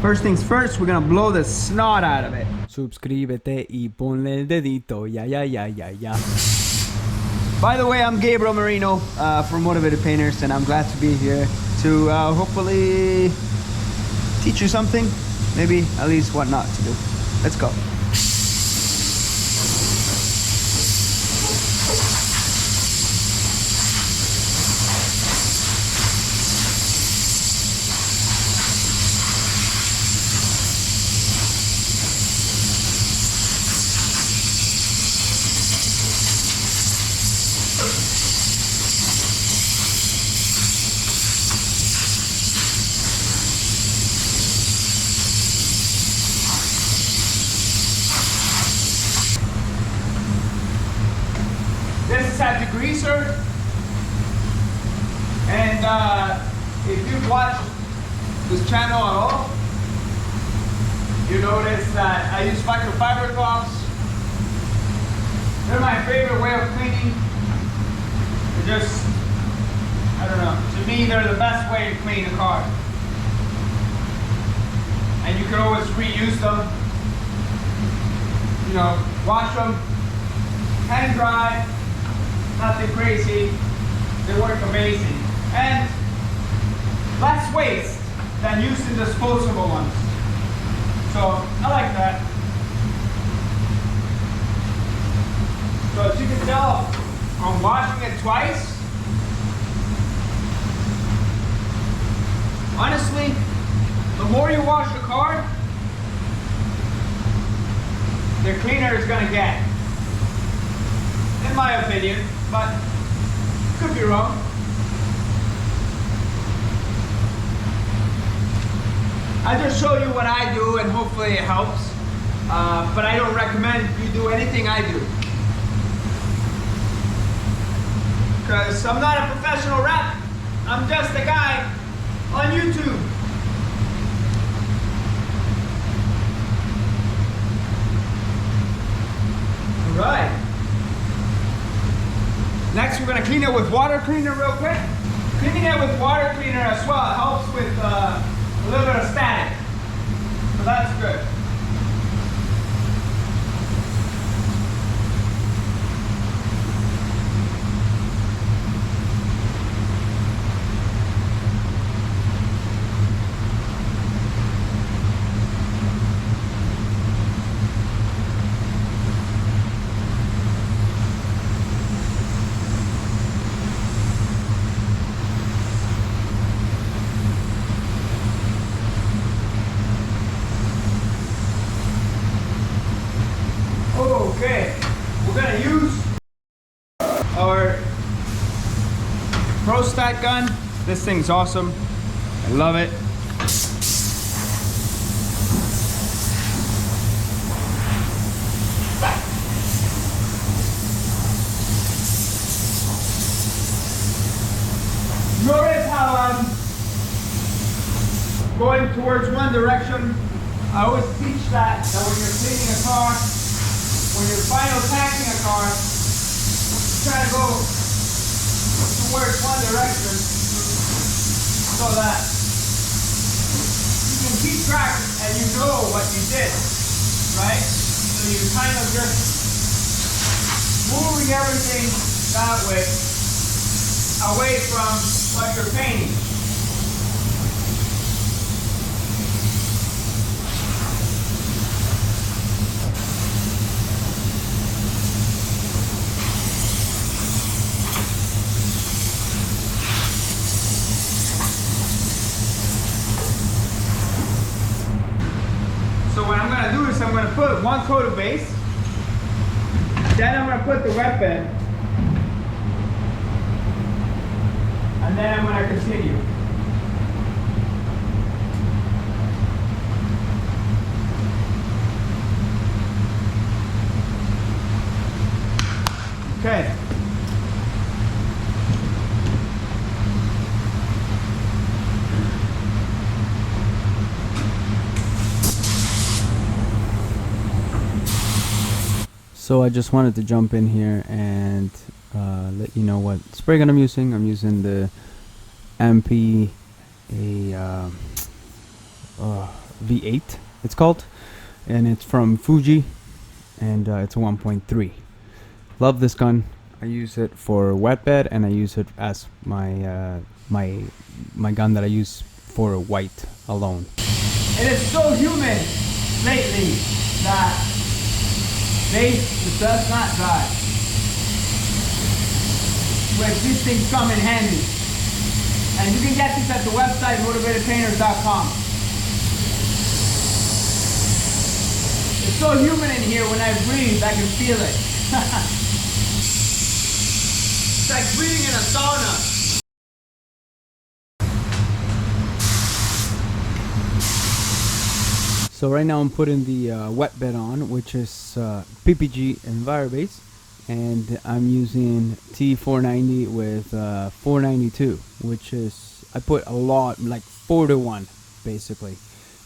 First things first, we're gonna blow the snot out of it. Suscríbete y ponle el dedito. Ya, ya, ya, ya, ya. By the way, I'm Gabriel Marino from Motivated Painters, and I'm glad to be here to hopefully teach you something, maybe at least what not to do. Let's go. This is at Degreaser, and if you've watched this channel at all, you notice that I use microfiber cloths. They're my favorite way of cleaning. They're just, I don't know, to me they're the best way to clean a car. And you can always reuse them, you know, wash them, hand dry. Nothing crazy, they work amazing. And less waste than using disposable ones. So I like that. So as you can tell, I'm washing it twice. Honestly, the more you wash the car, the cleaner it's gonna get. In my opinion, but could be wrong. I just show you what I do and hopefully it helps. But I don't recommend you do anything I do. Because I'm not a professional rep. I'm just a guy on YouTube. All right. Next, we're going to clean it with water cleaner real quick. Cleaning it with water cleaner as well helps with a little bit of static. So that's good. Okay, we're gonna use our ProStat gun. This thing's awesome. I love it. Notice how I'm going towards one direction. I always teach that when you're cleaning a car, when you're final packing a car, try to go towards one direction so that you can keep track and you know what you did, right? So you're kind of just moving everything that way, away from what you're painting. So what I'm going to do is I'm going to put one coat of base, then I'm going to put the wet bed, and then I'm going to continue. Okay. So I just wanted to jump in here and let you know what spray gun I'm using. I'm using the MP V8, it's called, and it's from Fuji, and it's a 1.3. Love this gun. I use it for wet bed, and I use it as my my gun that I use for white alone. It is so humid lately that base does not dry, which these things come in handy. And you can get these at the website motivatedpainters.com. It's so humid in here, when I breathe, I can feel it. It's like breathing in a sauna. So right now I'm putting the wet bed on, which is PPG Envirobase, and I'm using T490 with 492, which is, I put a lot, like 4 to 1 basically.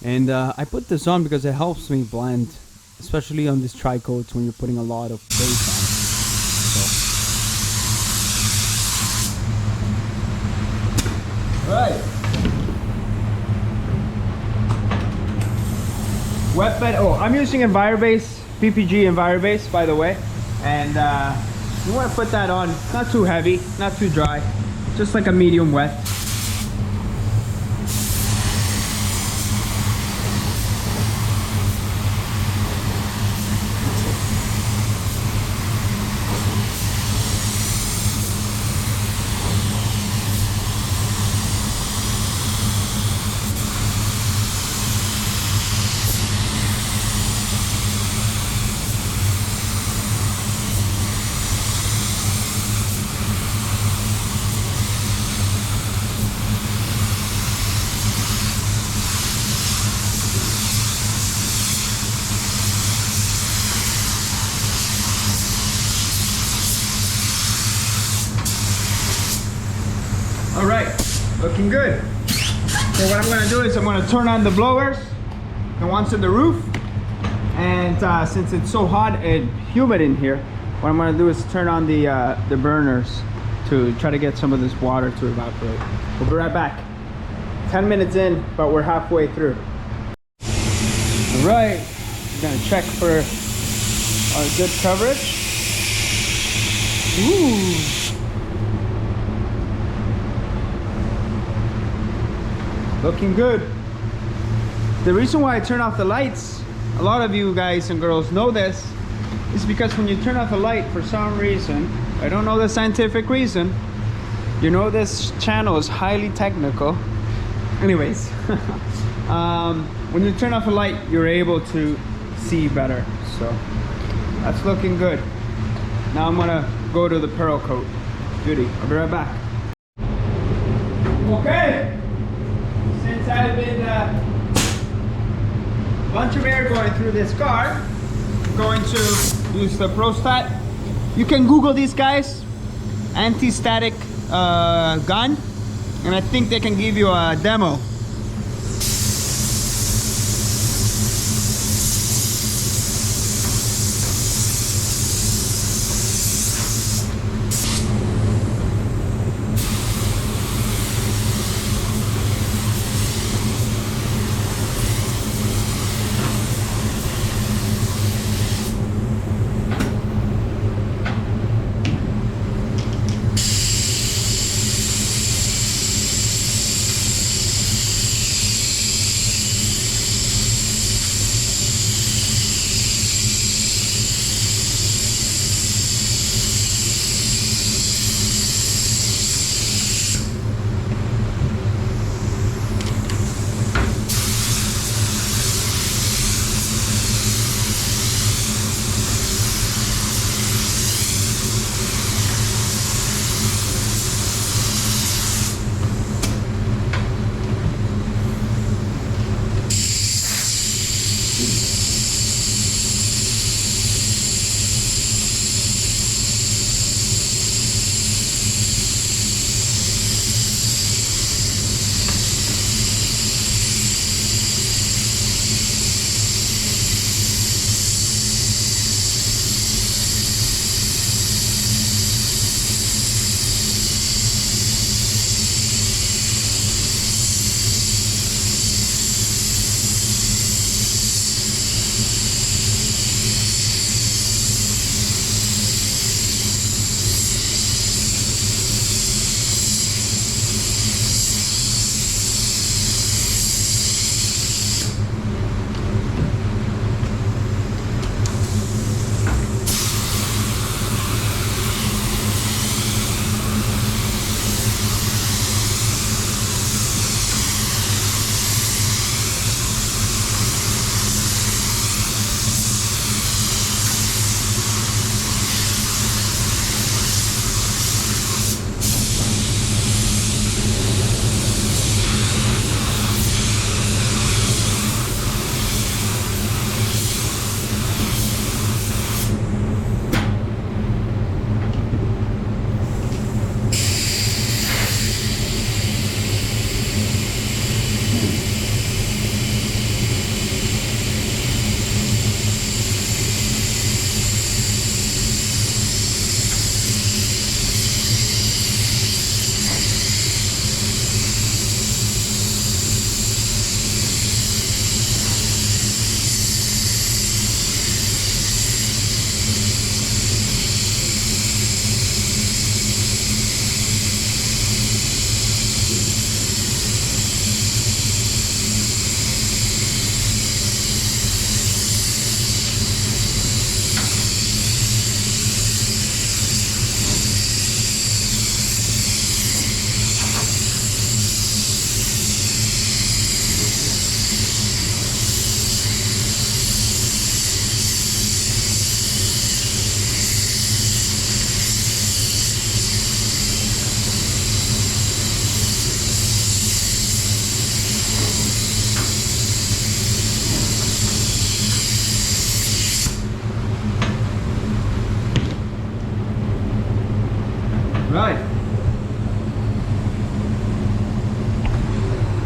And I put this on because it helps me blend, especially on these tri-coats when you're putting a lot of base on. So. Right. Wet bed. Oh, I'm using Envirobase, PPG Envirobase, by the way. And you want to put that on, not too heavy, not too dry, just like a medium wet. All right, looking good. So what I'm gonna do is I'm gonna turn on the blowers, the ones in the roof. And since it's so hot and humid in here, what I'm gonna do is turn on the burners to try to get some of this water to evaporate. We'll be right back. 10 minutes in, but we're halfway through. All right, we're gonna check for our good coverage. Ooh. Looking good. The reason why I turn off the lights, a lot of you guys and girls know this, is because when you turn off the light for some reason, I don't know the scientific reason, you know this channel is highly technical. Anyways, when you turn off the light, you're able to see better. So that's looking good. Now I'm gonna go to the pearl coat. Beauty. I'll be right back. Okay. Since I've been a bunch of air going through this car, I'm going to use the ProStat. You can Google these guys, anti-static gun, and I think they can give you a demo.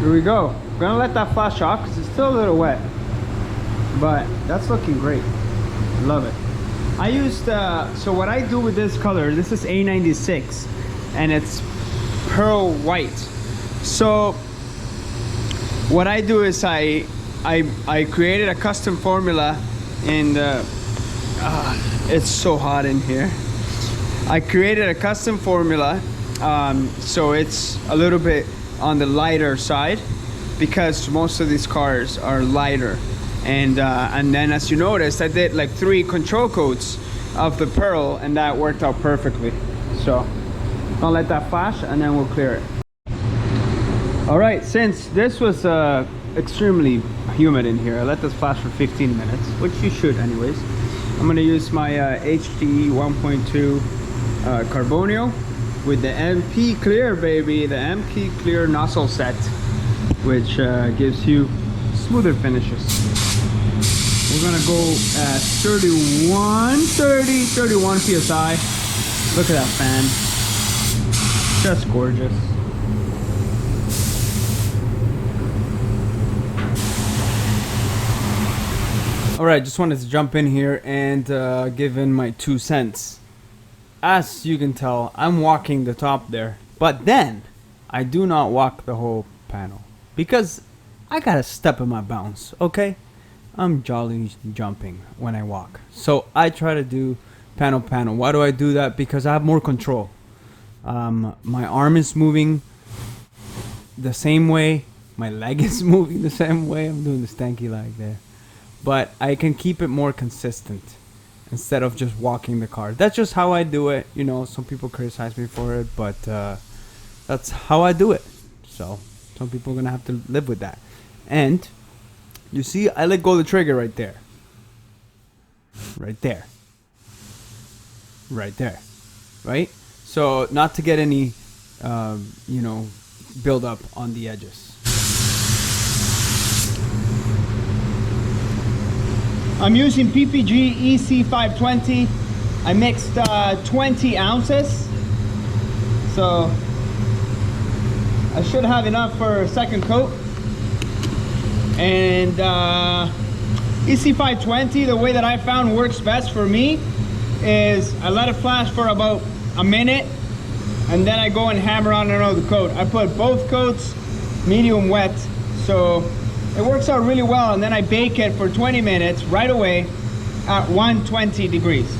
Here we go. I'm gonna let that flash off because it's still a little wet, but that's looking great. Love it. I used so what I do with this color, this is A96 and it's pearl white. So what I do is I created a custom formula in the it's so hot in here. I created a custom formula so it's a little bit on the lighter side because most of these cars are lighter. And then as you noticed, I did like 3 control coats of the pearl and that worked out perfectly. So I'll let that flash and then we'll clear it. All right, since this was extremely humid in here, I let this flash for 15 minutes, which you should anyways. I'm gonna use my HTE 1.2 Carbonio with the MP Clear, baby, the MP Clear nozzle set, which gives you smoother finishes. We're gonna go at 31 PSI. Look at that fan, just gorgeous. All right, just wanted to jump in here and give in my 2 cents. As you can tell, I'm walking the top there, but then I do not walk the whole panel because I gotta step in my bounds, okay? I'm jolly jumping when I walk. So I try to do panel. Why do I do that? Because I have more control. My arm is moving the same way. My leg is moving the same way. I'm doing the stanky leg there. But I can keep it more consistent instead of just walking the car. That's just how I do it. You know, some people criticize me for it, but that's how I do it. So some people are gonna have to live with that. And you see, I let go of the trigger right there. Right there. Right there. Right? So not to get any, you know, build up on the edges. I'm using PPG EC520. I mixed 20 ounces. So I should have enough for a second coat. And EC520, the way that I found works best for me is I let it flash for about a minute and then I go and hammer on another coat. I put both coats medium wet, so it works out really well, and then I bake it for 20 minutes right away at 120 degrees.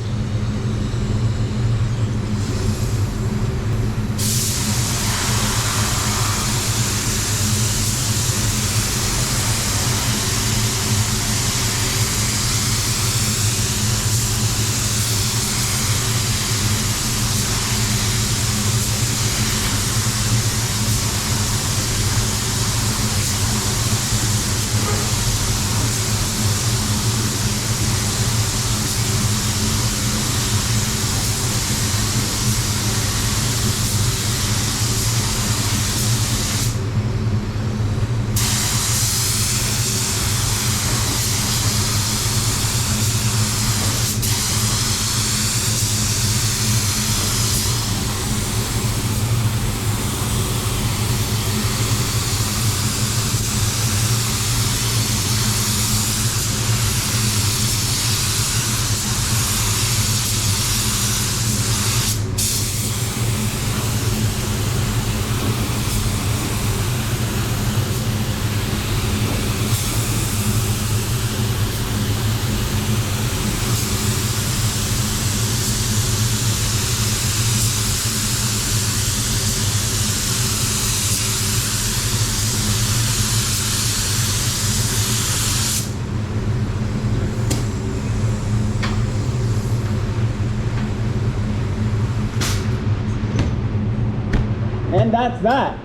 And that's that.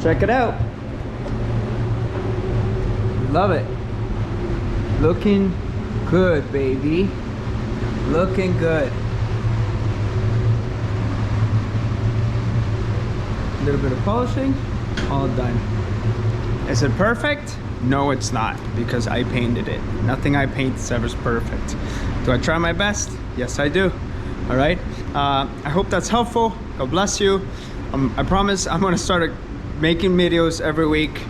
Check it out. Love it. Looking good, baby. Looking good. A little bit of polishing, all done. Is it perfect? No, it's not, because I painted it. Nothing I paint is ever perfect. Do I try my best? Yes, I do. All right. I hope that's helpful. God bless you. I promise I'm gonna start making videos every week.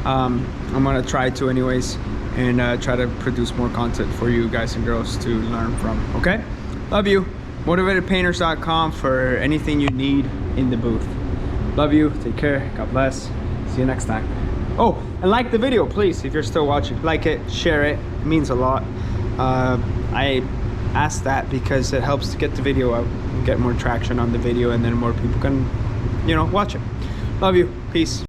I'm gonna try to anyways, and try to produce more content for you guys and girls to learn from. Okay, love you. MotivatedPainters.com for anything you need in the booth. Love you. Take care. God bless. See you next time. Oh, and like the video, please, if you're still watching. Like it, share it. It means a lot. I ask that because it helps to get the video out and get more traction on the video, and then more people can, you know, watch it. Love you. Peace.